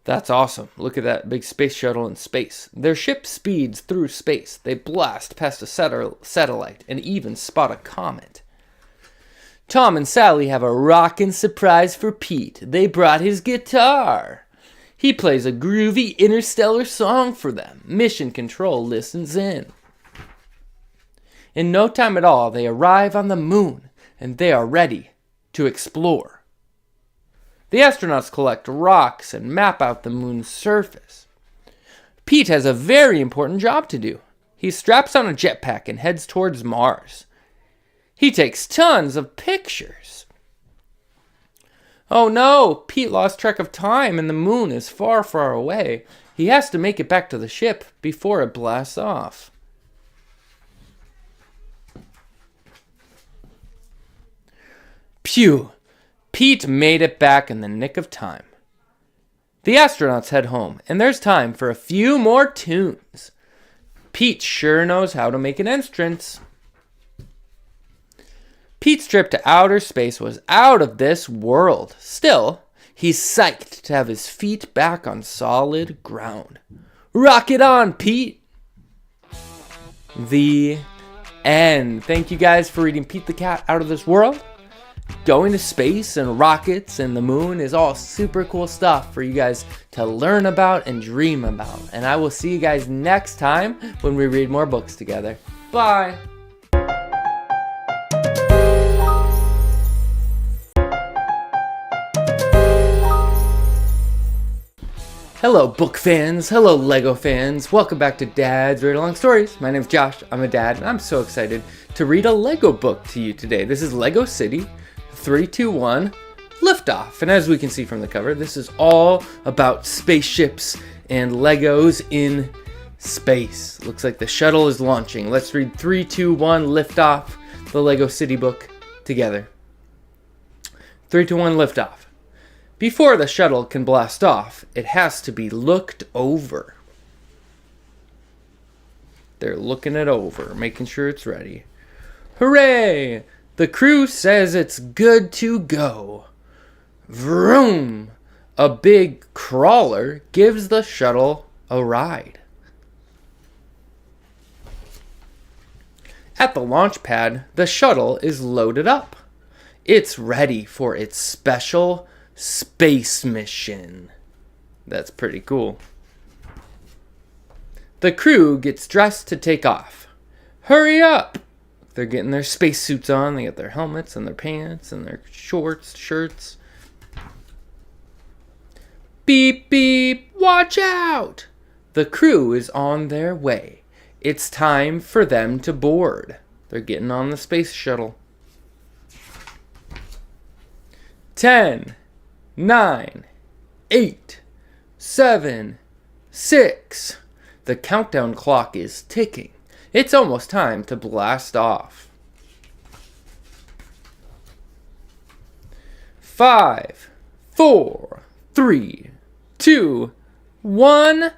That's awesome. Look at that big space shuttle in space. Their ship speeds through space. They blast past a satellite and even spot a comet. Tom and Sally have a rockin' surprise for Pete. They brought his guitar. He plays a groovy interstellar song for them. Mission Control listens in. In no time at all, they arrive on the moon, and they are ready to explore. The astronauts collect rocks and map out the moon's surface. Pete has a very important job to do. He straps on a jetpack and heads towards Mars. He takes tons of pictures. Oh no, Pete lost track of time and the moon is far, far away. He has to make it back to the ship before it blasts off. Phew! Pete made it back in the nick of time. The astronauts head home, and there's time for a few more tunes. Pete sure knows how to make an entrance. Pete's trip to outer space was out of this world. Still, he's psyched to have his feet back on solid ground. Rock it on, Pete! The end. Thank you guys for reading Pete the Cat Out of This World. Going to space and rockets and the moon is all super cool stuff for you guys to learn about and dream about. And I will see you guys next time when we read more books together. Bye! Hello book fans, hello Lego fans, welcome back to Dad's Read Along Stories. My name's Josh, I'm a dad, and I'm so excited to read a Lego book to you today. This is Lego City 321 Liftoff, and as we can see from the cover, this is all about spaceships and Legos in space. Looks like the shuttle is launching. Let's read 321 Liftoff, the Lego City book, together. 321 Liftoff. Before the shuttle can blast off, it has to be looked over. They're looking it over, making sure it's ready. Hooray! The crew says it's good to go. Vroom! A big crawler gives the shuttle a ride. At the launch pad, the shuttle is loaded up. It's ready for its special space mission. That's pretty cool. The crew gets dressed to take off. Hurry up! They're getting their spacesuits on. They got their helmets and their pants and their shorts, shirts. Beep, beep, watch out! The crew is on their way. It's time for them to board. They're getting on the space shuttle. 10, 9, 8, 7, 6. The countdown clock is ticking. It's almost time to blast off. 5, 4, 3, 2, 1.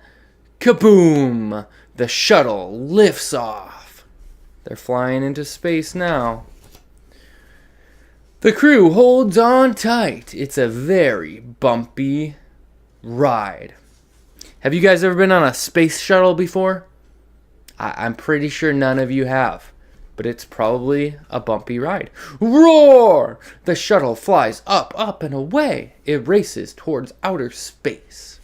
Kaboom! The shuttle lifts off. They're flying into space now. The crew holds on tight. It's a very bumpy ride. Have you guys ever been on a space shuttle before? I'm pretty sure none of you have, but it's probably a bumpy ride. Roar! The shuttle flies up, up, and away. It races towards outer space.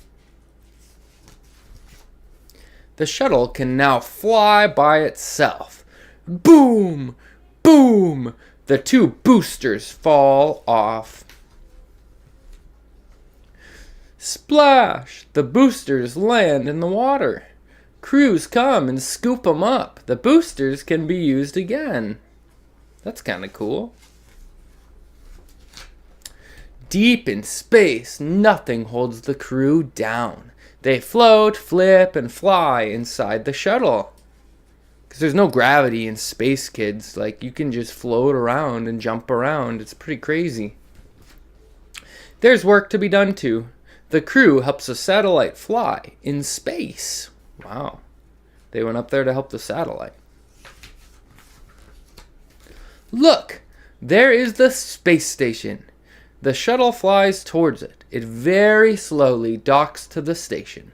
The shuttle can now fly by itself. Boom! Boom! The two boosters fall off. Splash! The boosters land in the water. Crews come and scoop them up. The boosters can be used again. That's kind of cool. Deep in space, nothing holds the crew down. They float, flip, and fly inside the shuttle. Because there's no gravity in space, kids. Like, you can just float around and jump around. It's pretty crazy. There's work to be done too. The crew helps a satellite fly in space. Wow. They went up there to help the satellite. Look, there is the space station. The shuttle flies towards it. It very slowly docks to the station.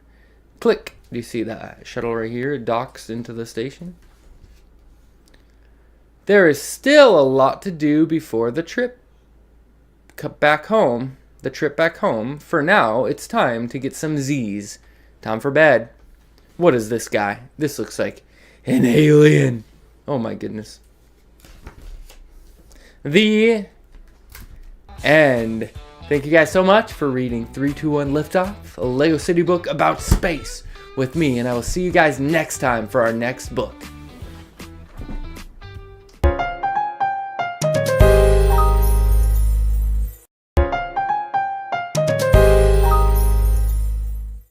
Click. Do you see that shuttle right here? It docks into the station. There is still a lot to do before the trip back home. For now, it's time to get some Z's. Time for bed. What is this guy? This looks like an alien. Oh my goodness. The end. Thank you guys so much for reading 321 Liftoff, a Lego City book about space with me, and I will see you guys next time for our next book.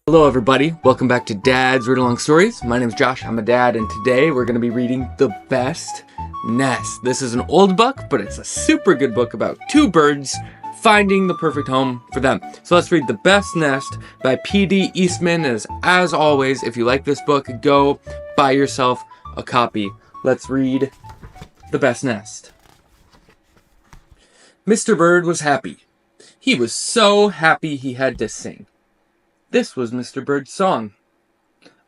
Hello everybody, welcome back to Dad's Read Along Stories. My name is Josh, I'm a dad, and today we're going to be reading The Best Nest. This is an old book, but it's a super good book about two birds finding the perfect home for them. So let's read The Best Nest by P.D. Eastman. As always, if you like this book, go buy yourself a copy. Let's read The Best Nest. Mr. Bird was happy. He was so happy he had to sing. This was Mr. Bird's song.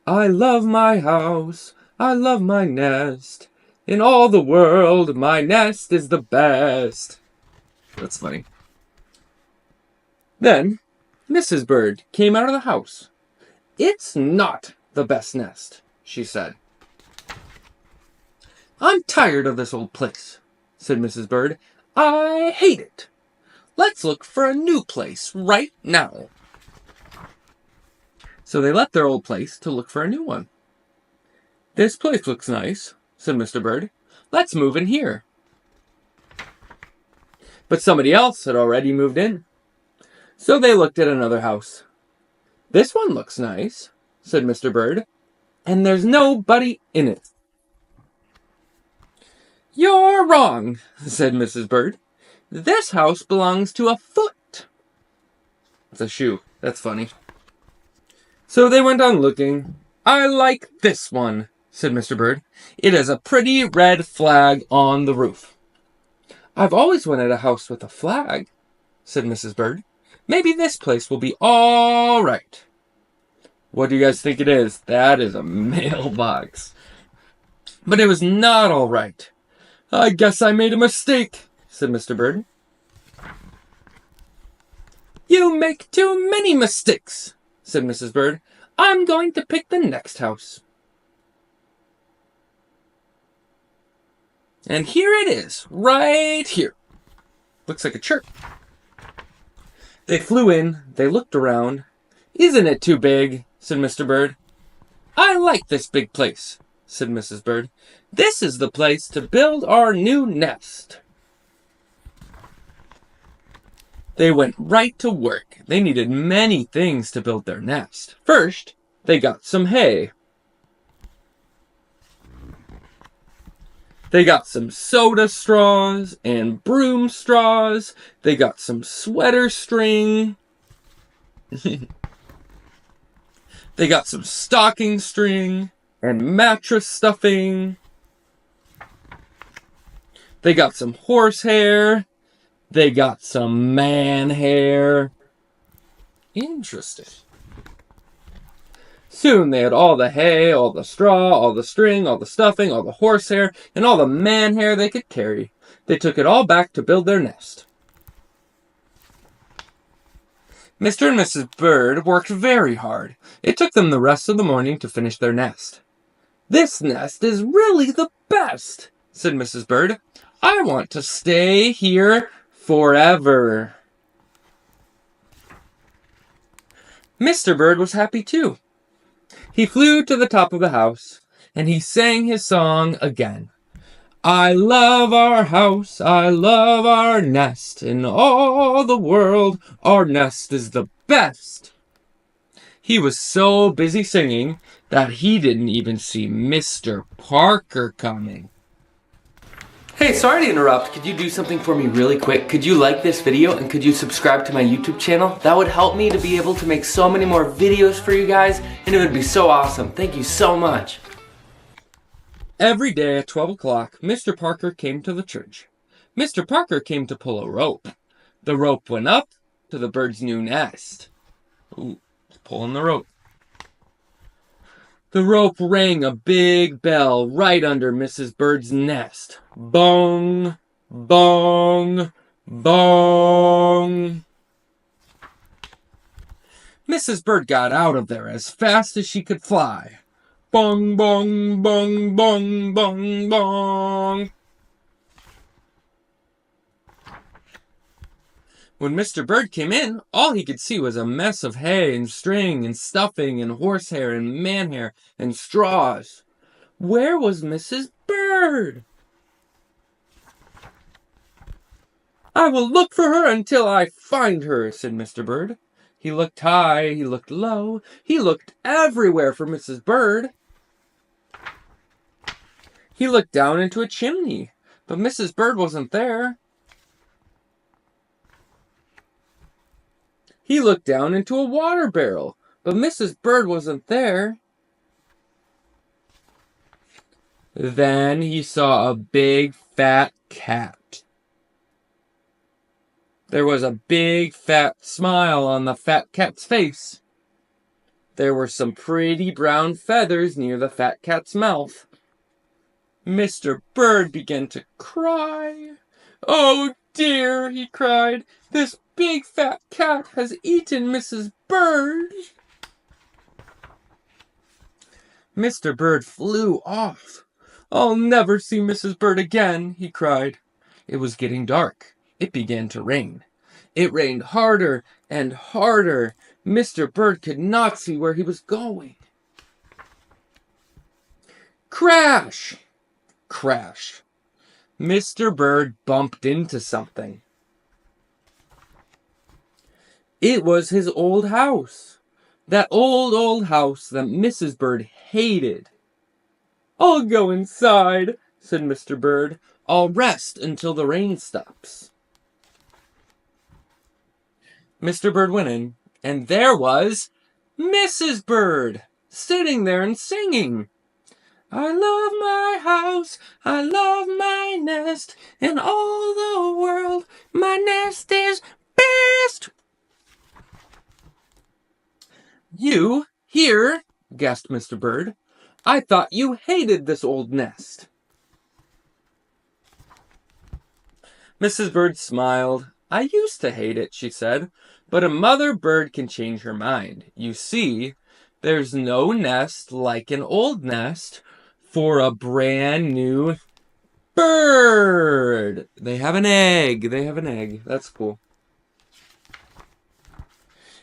I love my house, I love my nest. In all the world, my nest is the best. That's funny. Then, Mrs. Bird came out of the house. It's not the best nest, she said. I'm tired of this old place, said Mrs. Bird. I hate it. Let's look for a new place right now. So they left their old place to look for a new one. This place looks nice, said Mr. Bird. Let's move in here. But somebody else had already moved in. So they looked at another house. This one looks nice, said Mr. Bird. And there's nobody in it. You're wrong, said Mrs. Bird. This house belongs to a foot. It's a shoe. That's funny. So they went on looking. I like this one, said Mr. Bird. It has a pretty red flag on the roof. I've always wanted a house with a flag, said Mrs. Bird. Maybe this place will be all right. What do you guys think it is? That is a mailbox. But it was not all right. I guess I made a mistake, said Mr. Bird. You make too many mistakes, said Mrs. Bird. I'm going to pick the next house. And here it is, right here. Looks like a church. They flew in, they looked around. Isn't it too big, said Mr. Bird. I like this big place, said Mrs. Bird. This is the place to build our new nest. They went right to work. They needed many things to build their nest. First, they got some hay. They got some soda straws and broom straws. They got some sweater string. They got some stocking string and mattress stuffing. They got some horsehair. They got some man hair. Interesting. Soon they had all the hay, all the straw, all the string, all the stuffing, all the horsehair, and all the man hair they could carry. They took it all back to build their nest. Mr. and Mrs. Bird worked very hard. It took them the rest of the morning to finish their nest. This nest is really the best, said Mrs. Bird. I want to stay here forever. Mr. Bird was happy too. He flew to the top of the house, and he sang his song again. I love our house, I love our nest. In all the world, our nest is the best. He was so busy singing that he didn't even see Mr. Parker coming. Hey, sorry to interrupt. Could you do something for me really quick? Could you like this video and could you subscribe to my YouTube channel? That would help me to be able to make so many more videos for you guys, and it would be so awesome. Thank you so much. Every day at 12 o'clock, Mr. Parker came to the church. Mr. Parker came to pull a rope. The rope went up to the bird's new nest. Ooh, pulling the rope. The rope rang a big bell right under Mrs. Bird's nest. Bong, bong, bong. Mrs. Bird got out of there as fast as she could fly. Bong, bong, bong, bong, bong, bong. When Mr. Bird came in, all he could see was a mess of hay and string and stuffing and horsehair and manhair and straws. Where was Mrs. Bird? I will look for her until I find her, said Mr. Bird. He looked high, he looked low, he looked everywhere for Mrs. Bird. He looked down into a chimney, but Mrs. Bird wasn't there. He looked down into a water barrel, but Mrs. Bird wasn't there. Then he saw a big fat cat. There was a big fat smile on the fat cat's face. There were some pretty brown feathers near the fat cat's mouth. Mr. Bird began to cry. "Oh dear," he cried, "this big fat cat has eaten Mrs. Bird." Mr. Bird flew off. "I'll never see Mrs. Bird again," he cried. It was getting dark. It began to rain. It rained harder and harder. Mr. Bird could not see where he was going. Crash! Crash. Mr. Bird bumped into something. It was his old house. That old house that Mrs. Bird hated. "I'll go inside," said Mr. Bird. "I'll rest until the rain stops." Mr. Bird went in, and there was Mrs. Bird sitting there and singing. "I love my house, I love my nest, in all the world, my nest is best." "You here?" gasped Mr. Bird. "I thought you hated this old nest." Mrs. Bird smiled. "I used to hate it," she said, "but a mother bird can change her mind. You see, there's no nest like an old nest for a brand new bird." They have an egg. That's cool.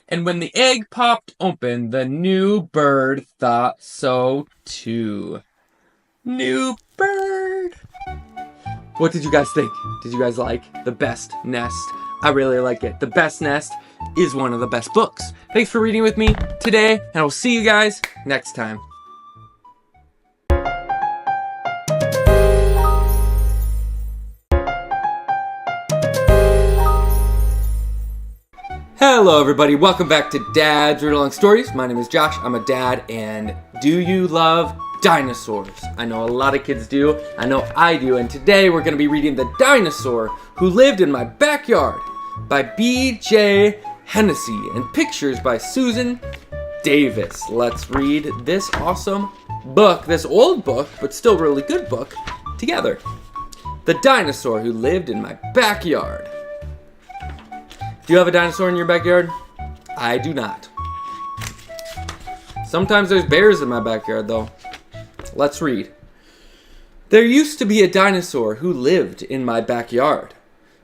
And when the egg popped open, the new bird thought so too. New bird. What did you guys think? Did you guys like The Best Nest? I really like it. The Best Nest is one of the best books. Thanks for reading with me today, and I will see you guys next time. Hello everybody, welcome back to Dad's Read Along Stories. My name is Josh, I'm a dad, and do you love dinosaurs? I know a lot of kids do, I know I do, and today we're going to be reading The Dinosaur Who Lived in My Backyard by B.J. Hennessy and pictures by Susan Davis. Let's read this awesome book, this old book, but still really good book, together. The Dinosaur Who Lived in My Backyard. Do you have a dinosaur in your backyard? I do not. Sometimes there's bears in my backyard, though. Let's read. There used to be a dinosaur who lived in my backyard.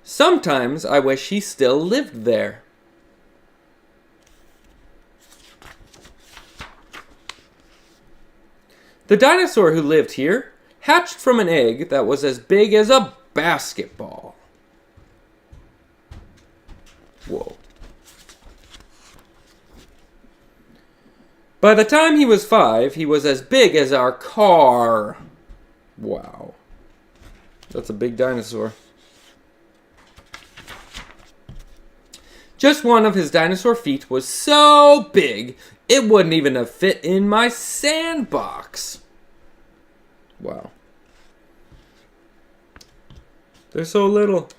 Sometimes I wish he still lived there. The dinosaur who lived here hatched from an egg that was as big as a basketball. Whoa. By the time he was 5, he was as big as our car. Wow. That's a big dinosaur. Just one of his dinosaur feet was so big, it wouldn't even have fit in my sandbox. Wow. They're so little.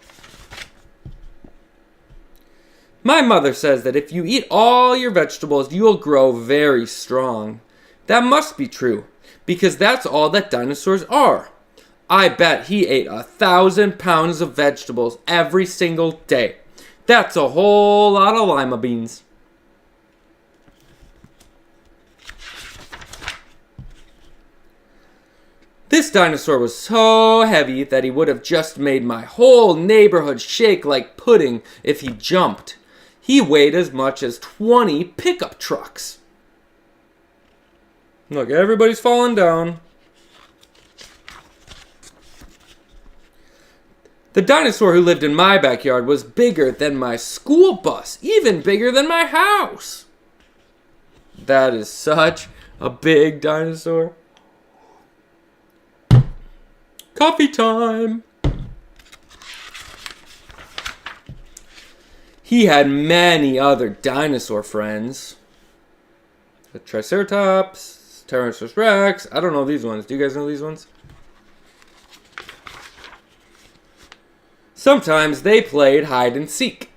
My mother says that if you eat all your vegetables, you will grow very strong. That must be true, because that's all that dinosaurs are. I bet he ate 1,000 pounds of vegetables every single day. That's a whole lot of lima beans. This dinosaur was so heavy that he would have just made my whole neighborhood shake like pudding if he jumped. He weighed as much as 20 pickup trucks. Look, everybody's falling down. The dinosaur who lived in my backyard was bigger than my school bus, even bigger than my house. That is such a big dinosaur. Coffee time! He had many other dinosaur friends. The Triceratops, Tyrannosaurus Rex. I don't know these ones. Do you guys know these ones? Sometimes they played hide and seek.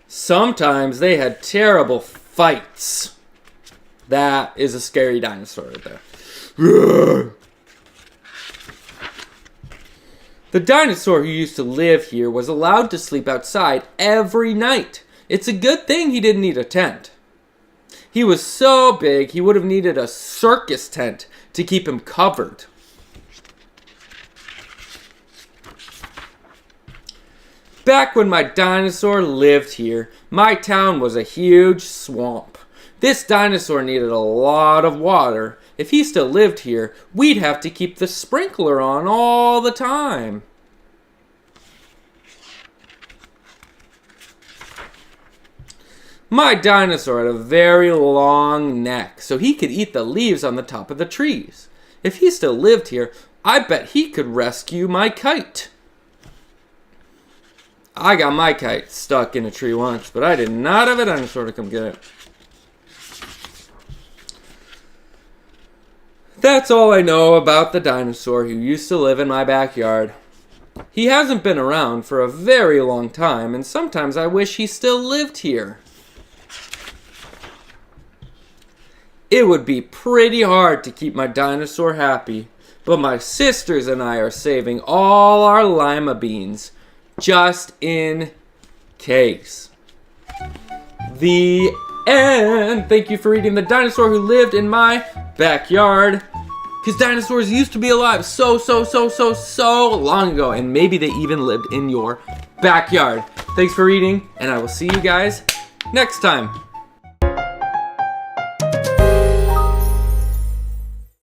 Sometimes they had terrible fights. That is a scary dinosaur right there. The dinosaur who used to live here was allowed to sleep outside every night. It's a good thing he didn't need a tent. He was so big he would have needed a circus tent to keep him covered. Back when my dinosaur lived here, my town was a huge swamp. This dinosaur needed a lot of water. If he still lived here, we'd have to keep the sprinkler on all the time. My dinosaur had a very long neck, so he could eat the leaves on the top of the trees. If he still lived here, I bet he could rescue my kite. I got my kite stuck in a tree once, but I did not have a dinosaur to come get it. That's all I know about the dinosaur who used to live in my backyard. He hasn't been around for a very long time, and sometimes I wish he still lived here. It would be pretty hard to keep my dinosaur happy, but my sisters and I are saving all our lima beans, just in case. The end. Thank you for reading The Dinosaur Who Lived in My Backyard. Because dinosaurs used to be alive so long ago. And maybe they even lived in your backyard. Thanks for reading, and I will see you guys next time.